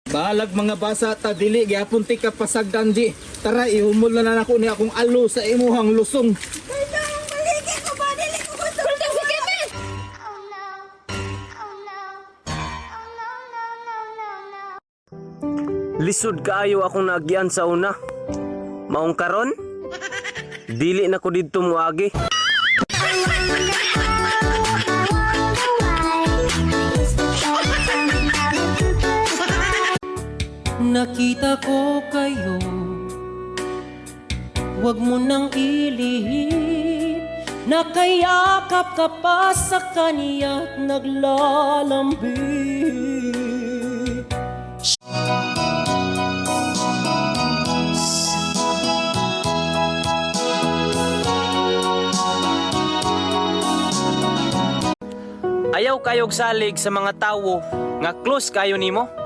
Balag mga basa ta dili gyapon ti ka pasagdan di. Tara ihumol na nako ni akong alo sa imuhang lusong. Lisod kaayo akong naagyan sa una. Maong karon? Dili na ko didto muagi. Nakita ko kayo, wag mo nang ilihim. Nakayakap ka pa sa kaniya't naglalambing. Ayaw kayog salig sa mga tawo nga close kayo nimo.